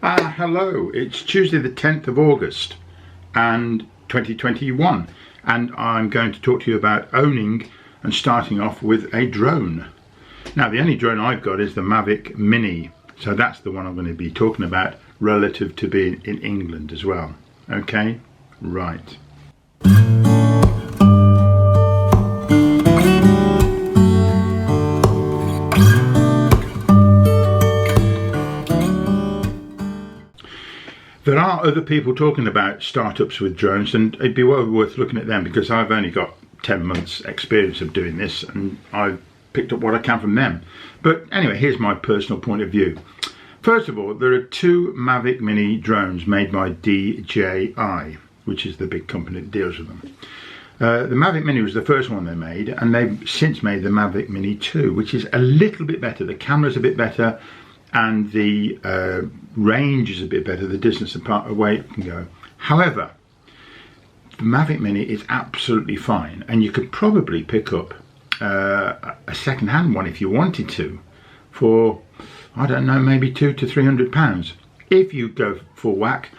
Hello, it's Tuesday the 10th of August and 2021, and I'm going to talk to you about owning and starting off with a drone. Now, the only drone I've got is the Mavic Mini, so that's the one I'm going to be talking about relative to being in England as well. Okay, right. There are other people talking about startups with drones, and it'd be well worth looking at them because I've only got 10 months experience of doing this and I've picked up what I can from them. But anyway, here's my personal point of view. First of all, there are two Mavic Mini drones made by DJI, which is the big company that deals with them. The Mavic Mini was the first one they made, and they've since made the Mavic Mini 2, which is a little bit better. The camera's a bit better, and the range is a bit better, the distance apart away it can go. However, the Mavic Mini is absolutely fine, and you could probably pick up a second-hand one if you wanted to for, I don't know, maybe £200 to £300. If you go full whack,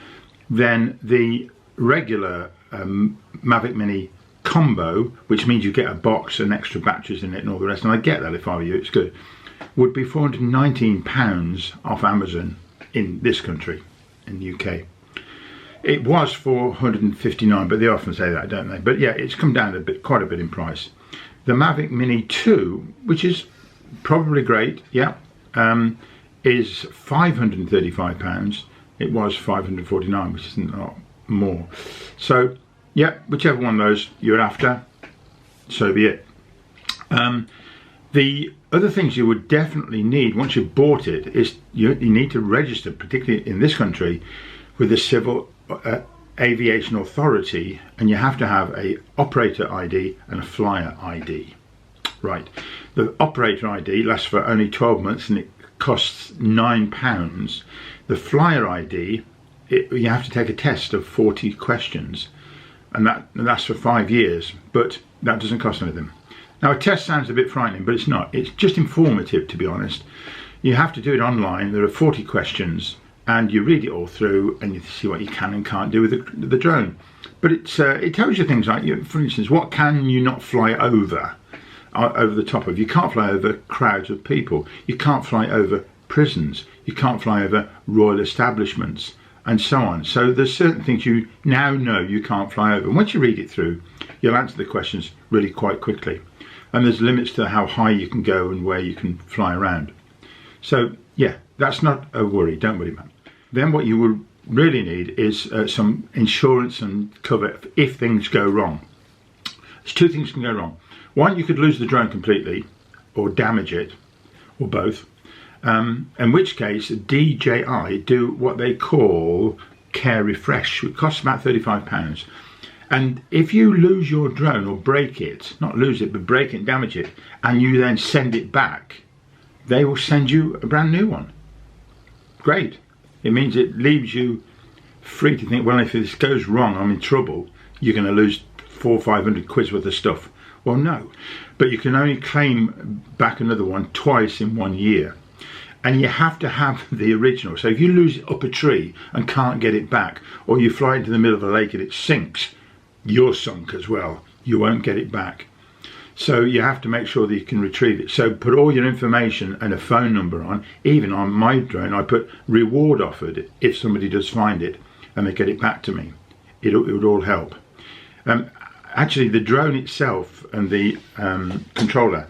then the regular Mavic Mini combo, which means you get a box and extra batteries in it and all the rest, and I get that if I were you, it's good, would be £419 off Amazon in this country, in the UK. It was £459, but they often say that, don't they? But yeah, it's come down a bit, quite a bit in price. The Mavic Mini 2, which is probably great, yeah, is £535. It was £549, which isn't a lot more. So yeah, whichever one of those you're after, so be it. The other things you would definitely need once you've bought it is you need to register, particularly in this country, with the Civil Aviation Authority, and you have to have a operator ID and a flyer ID. Right, the operator ID lasts for only 12 months and it costs £9. The flyer ID, you have to take a test of 40 questions, and that's for 5 years, but that doesn't cost anything. Now, a test sounds a bit frightening, but it's not. It's just informative, to be honest. You have to do it online. There are 40 questions, and you read it all through, and you see what you can and can't do with the drone. But it tells you things like, for instance, what can you not fly over the top of? You can't fly over crowds of people. You can't fly over prisons. You can't fly over royal establishments, and so on. So there's certain things you now know you can't fly over. And once you read it through, you'll answer the questions really quite quickly. And there's limits to how high you can go and where you can fly around. So yeah, that's not a worry, don't worry about it. Then what you will really need is some insurance and cover if things go wrong. There's two things can go wrong. One, you could lose the drone completely or damage it, or both. In which case DJI do what they call care refresh, which costs about £35. And if you lose your drone or break it, not lose it, but break it and damage it, and you then send it back, they will send you a brand new one. Great. It means it leaves you free to think, well, if this goes wrong, I'm in trouble. You're going to lose 400 or 500 quid worth of stuff. Well, no. But you can only claim back another one twice in 1 year. And you have to have the original. So if you lose it up a tree and can't get it back, or you fly into the middle of a lake and it sinks, you're sunk as well. You won't get it back. So you have to make sure that you can retrieve it. So put all your information and a phone number on. Even on my drone, I put reward offered if somebody does find it and they get it back to me. It would all help. Actually, the drone itself and the controller,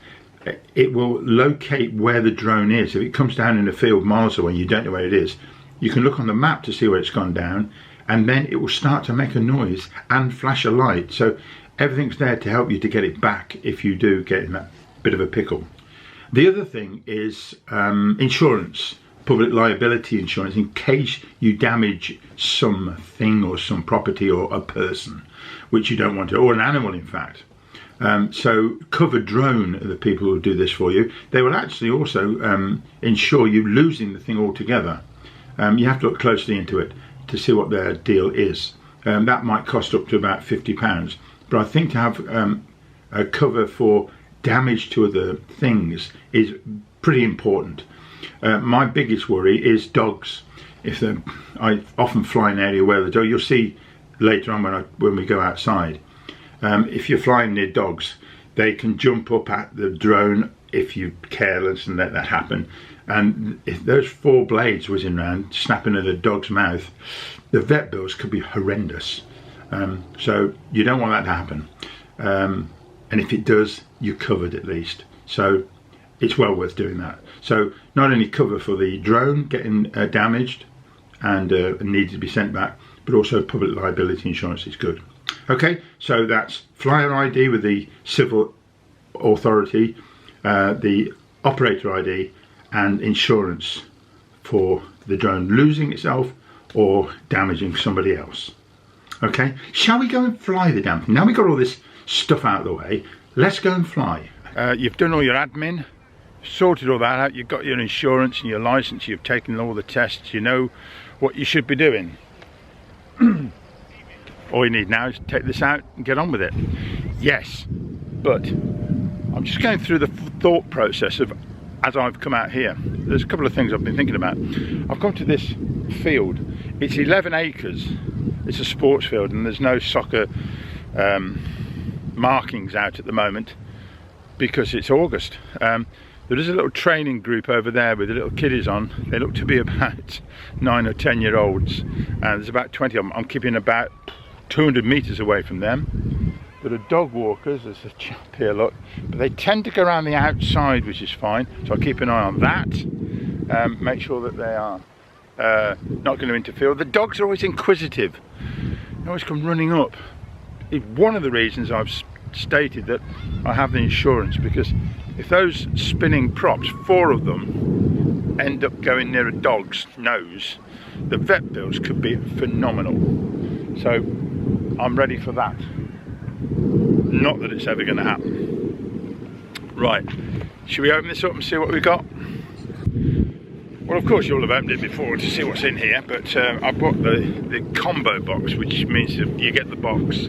it will locate where the drone is. If it comes down in a field miles away and you don't know where it is, you can look on the map to see where it's gone down, and then it will start to make a noise and flash a light. So everything's there to help you to get it back if you do get in that bit of a pickle. The other thing is insurance, public liability insurance, in case you damage something or some property or a person, which you don't want to, or an animal in fact. So Covered Drone are the people who will do this for you. They will actually also insure you losing the thing altogether. You have to look closely into it to see what their deal is. That might cost up to about £50, but I think to have a cover for damage to other things is pretty important. My biggest worry is dogs. I often fly in an area where the dog, you'll see later on when we go outside, if you're flying near dogs, they can jump up at the drone if you're careless and let that happen. And if those 4 blades whizzing around, snapping at a dog's mouth, the vet bills could be horrendous. So you don't want that to happen. And if it does, you're covered at least. So it's well worth doing that. So not only cover for the drone getting damaged and needed to be sent back, but also public liability insurance is good. Okay, so that's flyer ID with the civil authority, the operator ID, and insurance for the drone losing itself or damaging somebody else. Okay, shall we go and fly the damn thing? Now we've got all this stuff out of the way, let's go and fly. You've done all your admin, sorted all that out, you've got your insurance and your license, you've taken all the tests, you know what you should be doing. All you need now is take this out and get on with it. Yes, but I'm just going through the thought process of as I've come out here. There's a couple of things I've been thinking about. I've come to this field. It's 11 acres. It's a sports field and there's no soccer markings out at the moment because it's August. There is a little training group over there with the little kiddies on. They look to be about 9 or 10 year olds and there's about 20 of them. I'm keeping about 200 meters away from them. There are dog walkers, there's a chap here, look, but they tend to go around the outside, which is fine, so I'll keep an eye on that. Make sure that they are not going to interfere. The dogs are always inquisitive, they always come running up. It's one of the reasons I've stated that I have the insurance, because if those spinning props, 4 of them, end up going near a dog's nose, the vet bills could be phenomenal. So I'm ready for that. Not that it's ever going to happen. Right, should we open this up and see what we've got? Well, of course you'll have opened it before to see what's in here, but I bought the combo box, which means that you get the box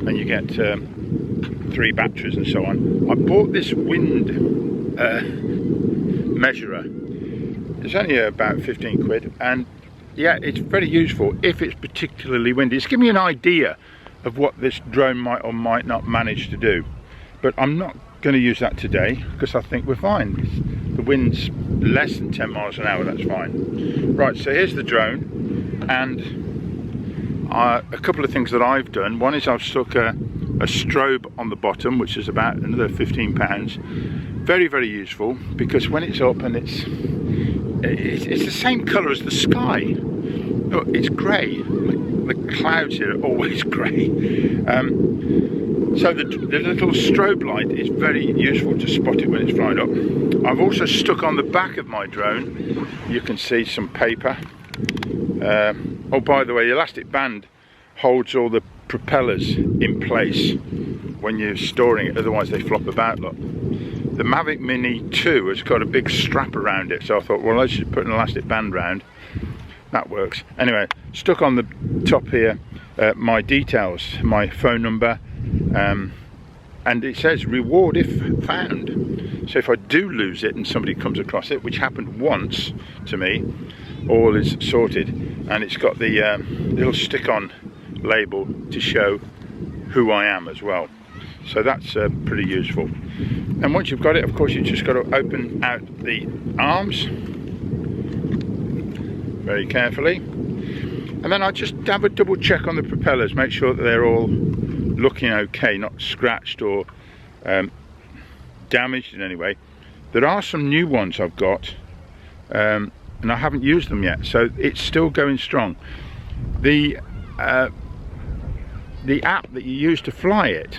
and you get 3 batteries and so on. I bought this wind measurer. It's only about 15 quid, and yeah, it's very useful if it's particularly windy. It's giving me an idea of what this drone might or might not manage to do, but I'm not going to use that today because I think we're fine. The wind's less than 10 miles an hour, that's fine. Right, so here's the drone, and a couple of things that I've done. One is I've stuck a strobe on the bottom, which is about another £15. Very, very useful, because when it's up and it's the same colour as the sky. Look, it's grey. The clouds here are always grey. So the little strobe light is very useful to spot it when it's flying up. I've also stuck on the back of my drone, you can see some paper. Oh, by the way, the elastic band holds all the propellers in place when you're storing it, otherwise they flop about. Look, the Mavic Mini 2 has got a big strap around it, so I thought, well, let's just put an elastic band round. That works. Anyway, stuck on the top here my details, my phone number, and it says reward if found. So if I do lose it and somebody comes across it, which happened once to me, all is sorted, and it's got the little stick-on label to show who I am as well. So that's pretty useful. And once you've got it, of course, you've just got to open out the arms very carefully, and then I just have a double check on the propellers, make sure that they're all looking okay, not scratched or damaged in any way. There are some new ones I've got, and I haven't used them yet, so it's still going strong. The app that you use to fly it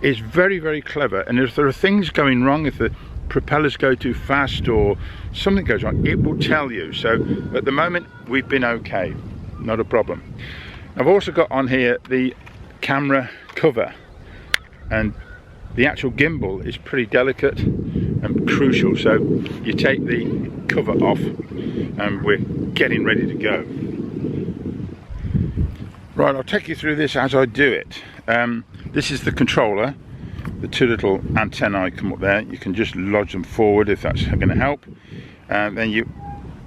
is very, very clever, and if there are things going wrong, if the propellers go too fast or something goes wrong, it will tell you. So at the moment we've been okay, not a problem. I've also got on here the camera cover, and the actual gimbal is pretty delicate and crucial, so you take the cover off and we're getting ready to go. Right, I'll take you through this as I do it. This is the controller. The 2 little antennae come up there. You can just lodge them forward if that's going to help. Then you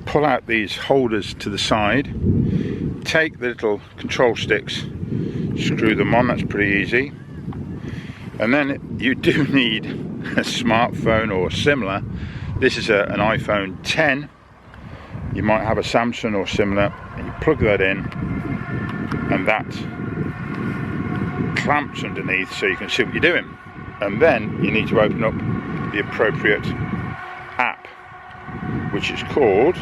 pull out these holders to the side, take the little control sticks, screw them on, that's pretty easy. And then you do need a smartphone or similar. This is an iPhone 10. You might have a Samsung or similar, and you plug that in, and that clamps underneath so you can see what you're doing. And then you need to open up the appropriate app, which is called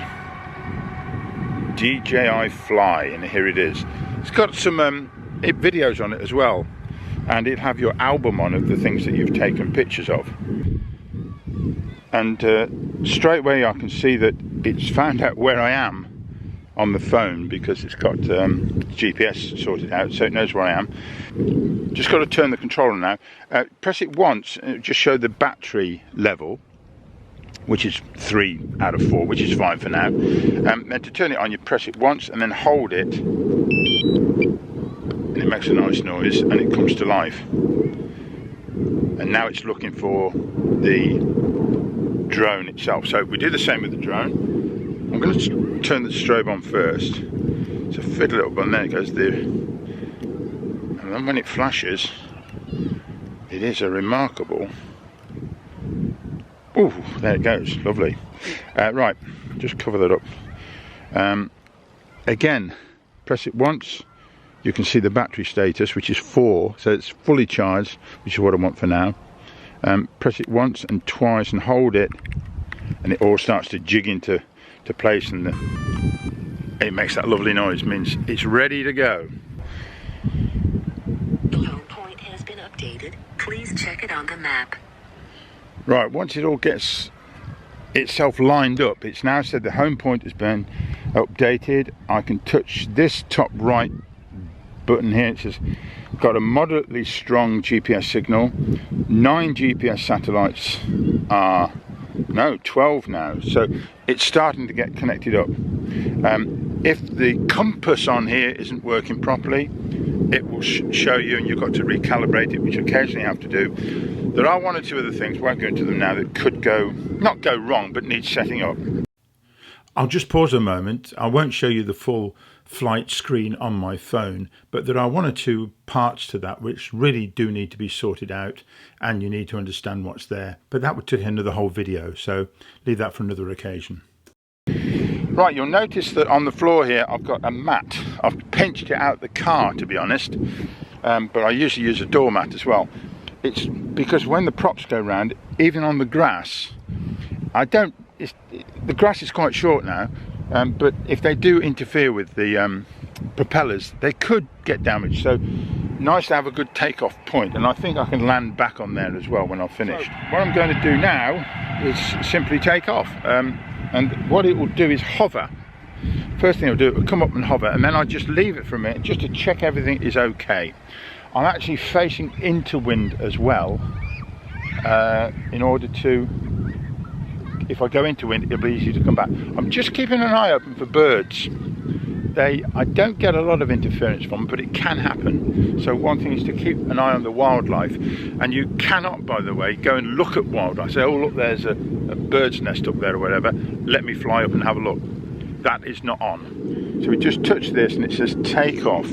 DJI Fly, and here it is. It's got some videos on it as well, and it'll have your album on of the things that you've taken pictures of. And straight away I can see that it's found out where I am on the phone, because it's got GPS sorted out, so it knows where I am. Just got to turn the controller now. Press it once and it just show the battery level, which is 3 out of 4, which is fine for now. And to turn it on, you press it once and then hold it, and it makes a nice noise and it comes to life. And now it's looking for the drone itself. So we do the same with the drone. I'm going to turn the strobe on first. So fiddle it up, and there it goes there. And then when it flashes, it is a remarkable. Oh, there it goes, lovely. Right, just cover that up. Again, press it once, you can see the battery status, which is 4, so it's fully charged, which is what I want for now. Press it once and twice and hold it, and it all starts to jig into place, and it makes that lovely noise. It means it's ready to go. The home point has been updated. Please check it on the map. Right, once it all gets itself lined up, it's now said the home point has been updated. I can touch this top right button here. It says got a moderately strong GPS signal. 9 GPS satellites are, no, 12 now, so it's starting to get connected up. If the compass on here isn't working properly, it will show you, and you've got to recalibrate it, which you occasionally have to do. There are 1 or 2 other things, won't go into them now, that could not go wrong, but need setting up. I'll just pause a moment. I won't show you the full flight screen on my phone, but there are 1 or 2 parts to that which really do need to be sorted out, and you need to understand what's there. But that would take another whole video, so leave that for another occasion. Right, you'll notice that on the floor here I've got a mat. I've pinched it out of the car, to be honest, but I usually use a doormat as well. It's because when the props go round, even on the grass, the grass is quite short now, but if they do interfere with the propellers, they could get damaged. So nice to have a good takeoff point, and I think I can land back on there as well when I've finished. What I'm going to do now is simply take off, and what it will do is hover. First thing it'll do, it will come up and hover, and then I'll just leave it for a minute just to check everything is okay. I'm actually facing into wind as well, in order to, if I go into wind, it'll be easy to come back. I'm just keeping an eye open for birds. I don't get a lot of interference from them, but it can happen. So one thing is to keep an eye on the wildlife, and you cannot, by the way, go and look at wildlife. Say, oh look, there's a bird's nest up there or whatever, let me fly up and have a look. That is not on. So we just touch this and it says take off.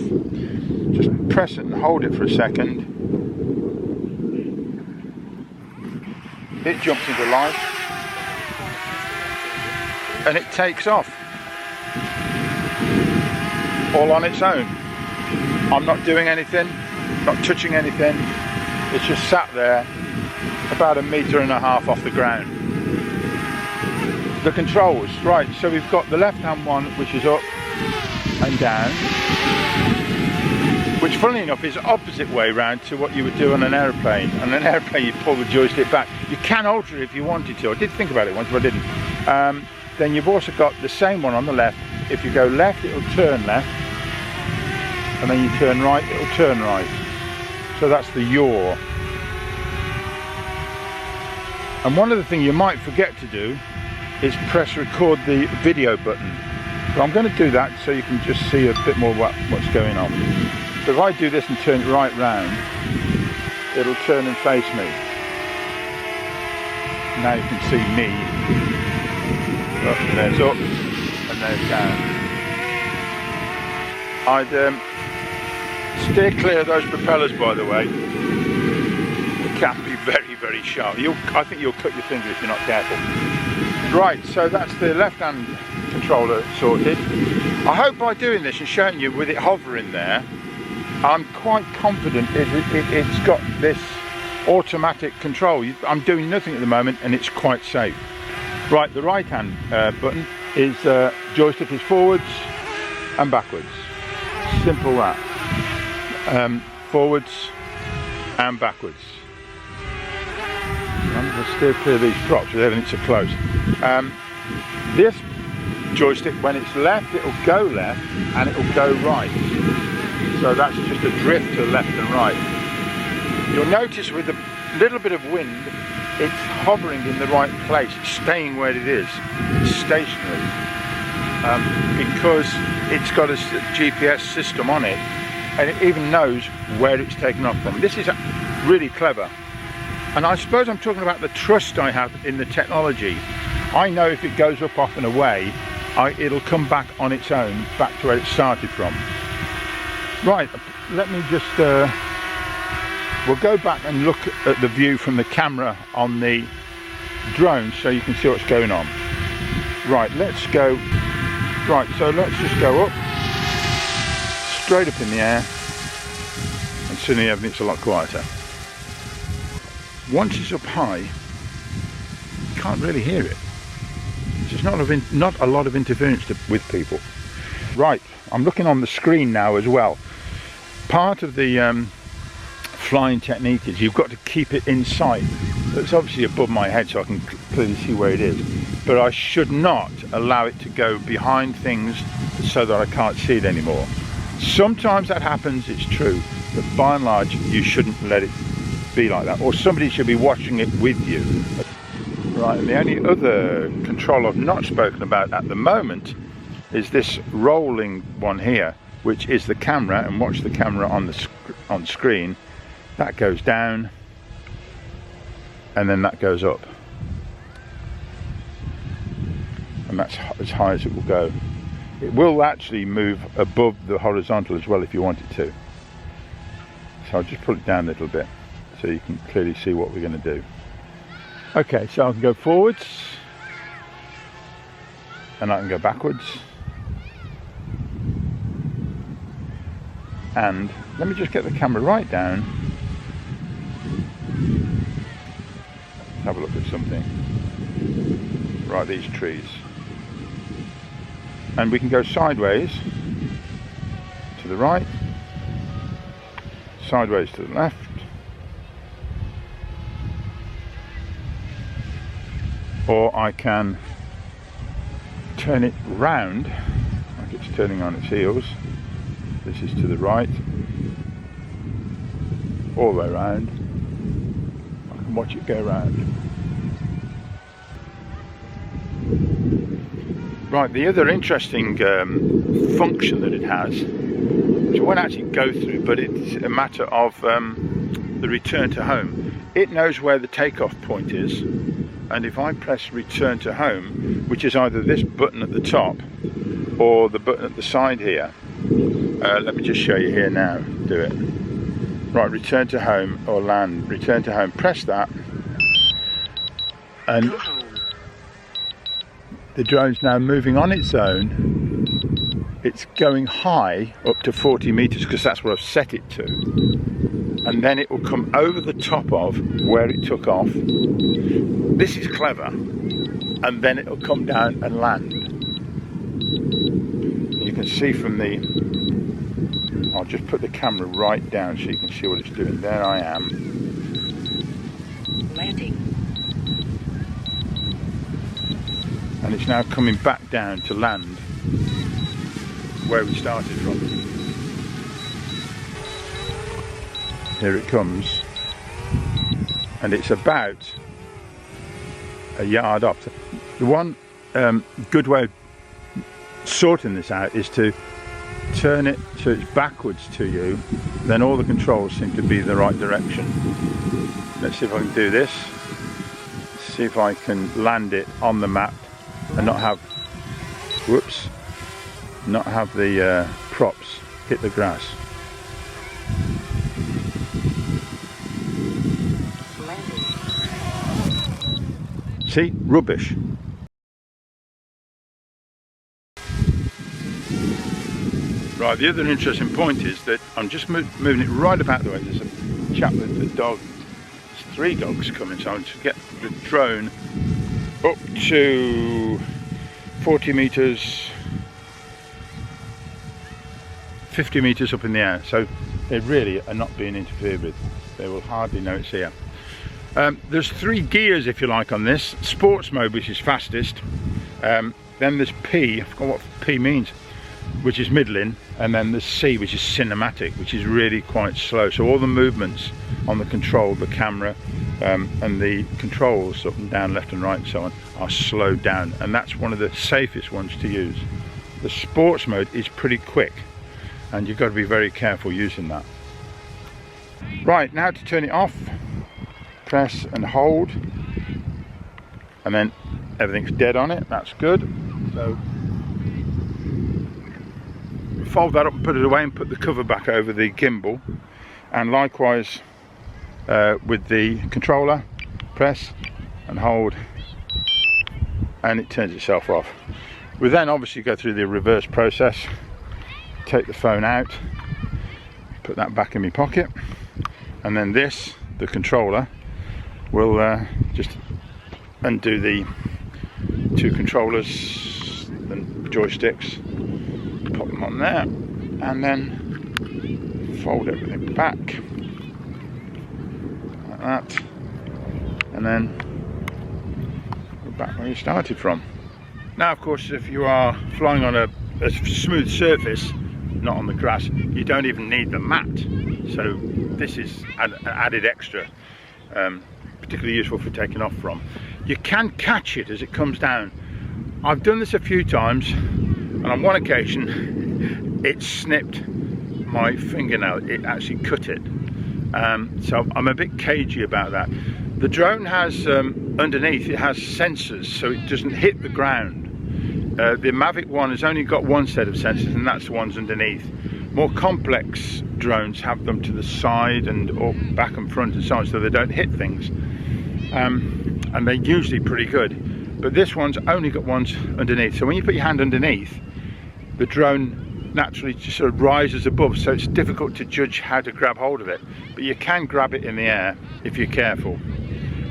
Just press it and hold it for a second. It jumps into life and it takes off all on its own. I'm not doing anything, not touching anything. It's just sat there about 1.5 meters off the ground. The controls, right, so we've got the left hand one which is up and down, which funnily enough is opposite way round to what you would do on an aeroplane. On an aeroplane you pull the joystick back. You can alter it if you wanted to. I did think about it once but I didn't. Then you've also got the same one on the left. If you go left it'll turn left, and then you turn right it'll turn right. So that's the yaw. And one of the things you might forget to do is press record the video button. So I'm going to do that so you can just see a bit more what's going on. So if I do this and turn it right round, it'll turn and face me. Now you can see me. Look, there's up, down. I'd steer clear of those propellers, by the way. They can be very, very sharp. I think you'll cut your finger if you're not careful. Right, so that's the left-hand controller sorted. I hope by doing this and showing you with it hovering there, I'm quite confident it's got this automatic control. I'm doing nothing at the moment and it's quite safe. Right, the right hand button is joystick is forwards and backwards. Simple that. Forwards and backwards. I'm going to steer clear of these props with everything so close. This joystick, when it's left, it'll go left and it'll go right. So that's just a drift to left and right. You'll notice with a little bit of wind, it's hovering in the right place. It's staying where it is. It's stationary. Because it's got a GPS system on it and it even knows where it's taken off from. This is really clever. And I suppose I'm talking about the trust I have in the technology. I know if it goes up, off and away, it'll come back on its own, back to where it started from. Right, let me just, we'll go back and look at the view from the camera on the drone so you can see what's going on. Right, let's go, right, so let's just go up, straight up in the air, and suddenly everything's a lot quieter. Once it's up high, you can't really hear it. There's not a lot of interference with people. Right, I'm looking on the screen now as well. Part of the flying technique is you've got to keep it in sight. It's obviously above my head so I can clearly see where it is. But I should not allow it to go behind things so that I can't see it anymore. Sometimes that happens, it's true, but by and large you shouldn't let it be like that, or somebody should be watching it with you. Right, and the only other control I've not spoken about at the moment is this rolling one here, which is the camera, and watch the camera on the screen. That goes down and then that goes up, and that's as high as it will go. It will actually move above the horizontal as well if you want it to. So I'll just pull it down a little bit so you can clearly see what we're going to do. Okay, so I can go forwards and I can go backwards, and let me just get the camera right down. Let's have a look at something. Right, these trees, and we can go sideways to the right, sideways to the left, or I can turn it round like it's turning on its heels. This is to the right, all the way around. I can watch it go round. Right, the other interesting function that it has, which I won't actually go through, but it's a matter of the return to home. It knows where the takeoff point is, and if I press return to home, which is either this button at the top or the button at the side here, let me just show you here now, do it. Right, return to home or land, return to home, press that, and the drone's now moving on its own. It's going high up to 40 meters because that's what I've set it to, and then it will come over the top of where it took off. This is clever, and then it'll come down and land. You can see from the, I'll just put the camera right down so you can see what it's doing. There I am. Landing. And it's now coming back down to land where we started from. Here it comes, and it's about a yard up. The one good way of sorting this out is to turn it so it's backwards to you, then all the controls seem to be the right direction. Let's see if I can do this. See if I can land it on the map and not have whoops, not have the props hit the grass. See, rubbish. Right, the other interesting point is that I'm just moving it right about the way. There's a chap with the dog. There's 3 dogs coming, so I'm to get the drone up to 40 meters, 50 meters up in the air. So they really are not being interfered with. They will hardly know it's here. There's 3 gears, if you like, on this. Sports mode, which is fastest. Then there's P, I forgot what P means, which is middling, and then there's C, which is cinematic, which is really quite slow. So all the movements on the control, the camera, and the controls up and down, left and right and so on, are slowed down, and that's one of the safest ones to use. The sports mode is pretty quick, and you've got to be very careful using that. Right, now to turn it off, press and hold, and then everything's dead on it. That's good. So fold that up and put it away and put the cover back over the gimbal, and likewise with the controller, press and hold, and it turns itself off. We then obviously go through the reverse process, take the phone out, put that back in my pocket, and then this, the controller, will just undo the 2 controllers and joysticks, pop them on there, and then fold everything back like that, and then go back where you started from. Now, of course, if you are flying on a smooth surface, not on the grass, you don't even need the mat. So this is an added extra, particularly useful for taking off from. You can catch it as it comes down. I've done this a few times, and on one occasion it snipped my fingernail. It actually cut it. So I'm a bit cagey about that. The drone has underneath, it has sensors, so it doesn't hit the ground. The Mavic one has only got one set of sensors, and that's the ones underneath. More complex drones have them to the side and up, back and front and so on, so they don't hit things. And they're usually pretty good. But this one's only got ones underneath. So when you put your hand underneath, the drone naturally just sort of rises above, so it's difficult to judge how to grab hold of it. But you can grab it in the air if you're careful.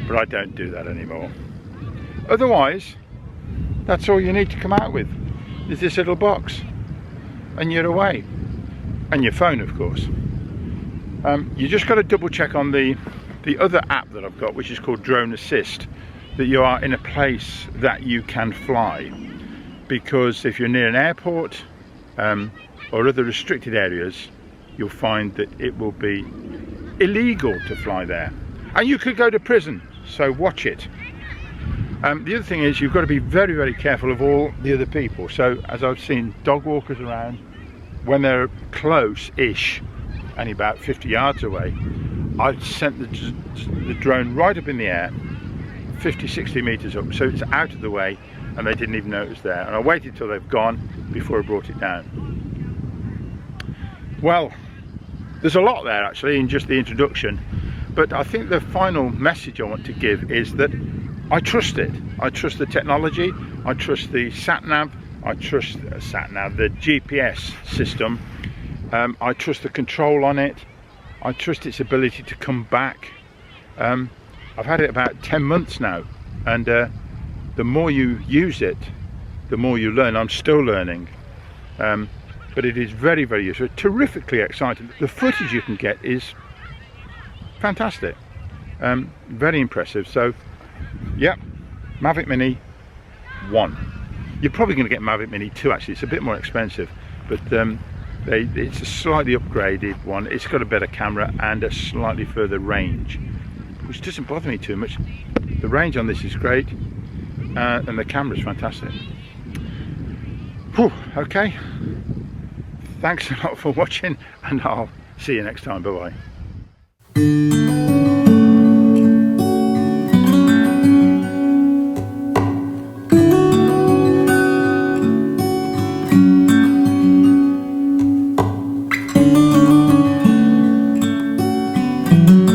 But I don't do that anymore. Otherwise, that's all you need to come out with, is this little box, and you're away. And your phone, of course. You just got to double check on the other app that I've got, which is called Drone Assist, that you are in a place that you can fly. Because if you're near an airport or other restricted areas, you'll find that it will be illegal to fly there. And you could go to prison, so watch it. The other thing is, you've got to be very, very careful of all the other people. So, as I've seen dog walkers around, when they're close-ish, only about 50 yards away, I sent the drone right up in the air, 50, 60 meters up, so it's out of the way, and they didn't even know it was there. And I waited till they've gone before I brought it down. Well, there's a lot there actually in just the introduction, but I think the final message I want to give is that I trust it. I trust the technology, I trust the sat-nav, I trust the GPS system, I trust the control on it, I trust its ability to come back. I've had it about 10 months now, and the more you use it, the more you learn. I'm still learning, but it is very, very useful, terrifically exciting. The footage you can get is fantastic, very impressive. So yeah, Mavic Mini 1. You're probably going to get Mavic Mini 2 actually. It's a bit more expensive, but it's a slightly upgraded one. It's got a better camera and a slightly further range, which doesn't bother me too much. The range on this is great, and the camera is fantastic. Whew, okay, thanks a lot for watching, and I'll see you next time. Bye bye. you.